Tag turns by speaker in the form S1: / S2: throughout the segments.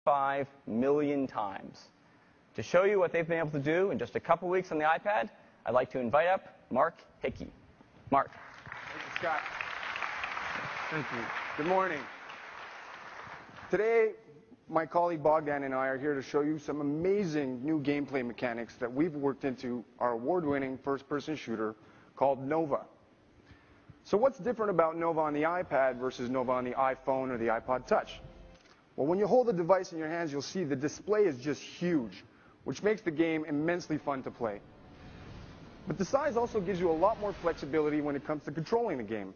S1: 5 million times. To show you what they've been able to do in just a couple weeks on the iPad, I'd like to invite up Mark Hickey. Mark.
S2: Thank you, Scott. Thank you. Good morning. Today, my colleague Bogdan and I are here to show you some amazing new gameplay mechanics that we've worked into our award-winning first-person shooter called Nova. So what's different about Nova on the iPad versus Nova on the iPhone or the iPod Touch? Well, when you hold the device in your hands, you'll see the display is just huge, which makes the game immensely fun to play. But the size also gives you a lot more flexibility when it comes to controlling the game.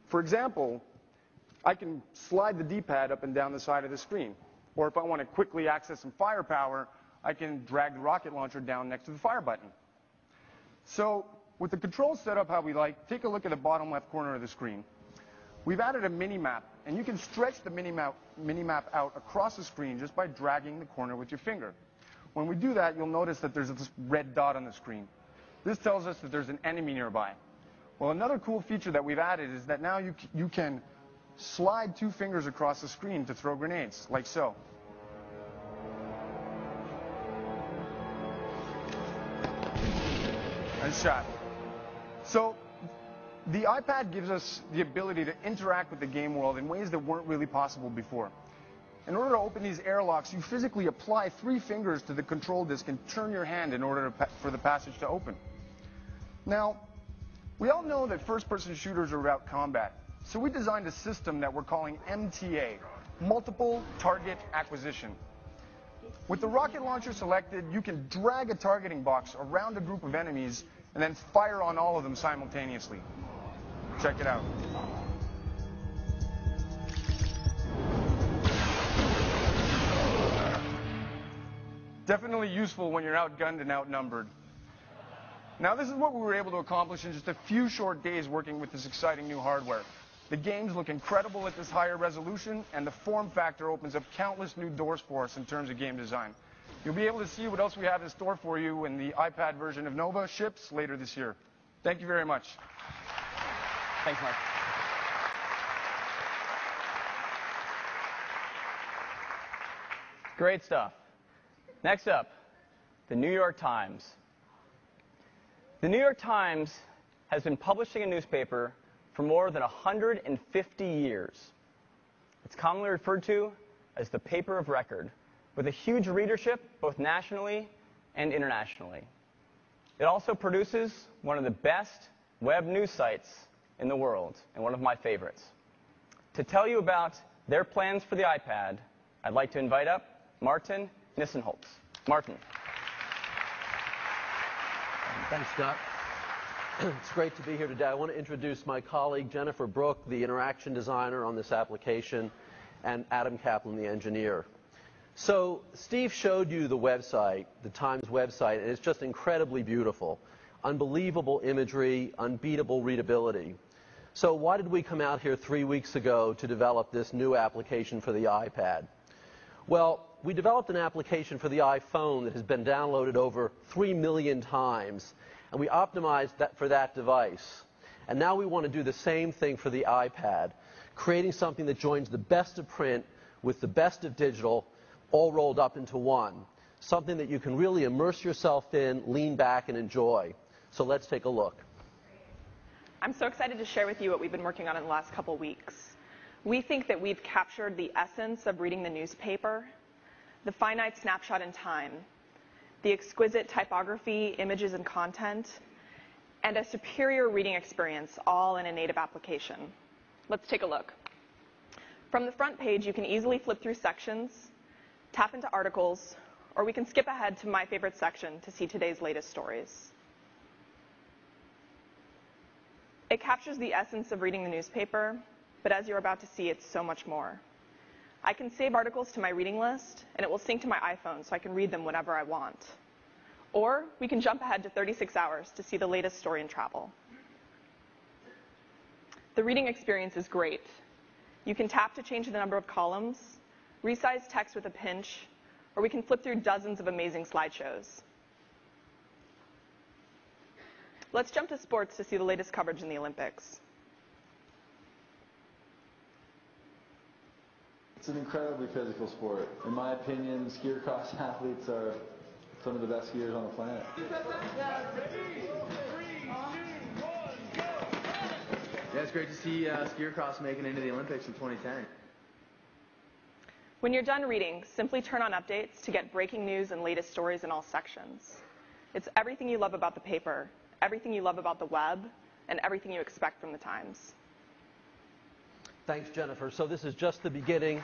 S2: For example, I can slide the D-pad up and down the side of the screen. Or if I want to quickly access some firepower, I can drag the rocket launcher down next to the fire button. So with the controls set up how we like, take a look at the bottom left corner of the screen. We've added a mini-map, and you can stretch the mini-map out across the screen just by dragging the corner with your finger. When we do that, you'll notice that there's this red dot on the screen. This tells us that there's an enemy nearby. Well, another cool feature that we've added is that now you can slide 2 fingers across the screen to throw grenades, like so. Nice shot. So the iPad gives us the ability to interact with the game world in ways that weren't really possible before. In order to open these airlocks, you physically apply 3 fingers to the control disk and turn your hand in order for the passage to open. Now, we all know that first-person shooters are about combat. So we designed a system that we're calling MTA, Multiple Target Acquisition. With the rocket launcher selected, you can drag a targeting box around a group of enemies and then fire on all of them simultaneously. Check it out. Definitely useful when you're outgunned and outnumbered. Now, this is what we were able to accomplish in just a few short days working with this exciting new hardware. The games look incredible at this higher resolution, and the form factor opens up countless new doors for us in terms of game design. You'll be able to see what else we have in store for you when the iPad version of Nova ships later this year. Thank you very much.
S1: Thanks, Mark. Great stuff. Next up, the New York Times. The New York Times has been publishing a newspaper for more than 150 years. It's commonly referred to as the paper of record, with a huge readership both nationally and internationally. It also produces one of the best web news sites in the world, and one of my favorites. To tell you about their plans for the iPad, I'd like to invite up Martin Nissenholtz. Martin.
S3: Thanks, Scott. It's great to be here today. I want to introduce my colleague Jennifer Brook, the interaction designer on this application, and Adam Kaplan, the engineer. So Steve showed you the website, the Times website, and it's just incredibly beautiful. Unbelievable imagery, unbeatable readability. So why did we come out here 3 weeks ago to develop this new application for the iPad? Well, we developed an application for the iPhone that has been downloaded over 3 million times, and we optimized that for that device. And now we want to do the same thing for the iPad, creating something that joins the best of print with the best of digital, all rolled up into one. Something that you can really immerse yourself in, lean back, and enjoy. So let's take a look.
S4: I'm so excited to share with you what we've been working on in the last couple weeks. We think that we've captured the essence of reading the newspaper, the finite snapshot in time, the exquisite typography, images, and content, and a superior reading experience, all in a native application. Let's take a look. From the front page, you can easily flip through sections, tap into articles, or we can skip ahead to my favorite section to see today's latest stories. It captures the essence of reading the newspaper, but as you're about to see, it's so much more. I can save articles to my reading list, and it will sync to my iPhone so I can read them whenever I want. Or we can jump ahead to 36 hours to see the latest story in travel. The reading experience is great. You can tap to change the number of columns, resize text with a pinch, or we can flip through dozens of amazing slideshows. Let's jump to sports to see the latest coverage in the Olympics.
S5: It's an incredibly physical sport. In my opinion, skier cross athletes are some of the best skiers on the planet.
S6: Yeah, it's great to see skier cross making it into the Olympics in 2010.
S4: When you're done reading, simply turn on updates to get breaking news and latest stories in all sections. It's everything you love about the paper, everything you love about the web, and everything you expect from the Times.
S3: Thanks, Jennifer. So this is just the beginning.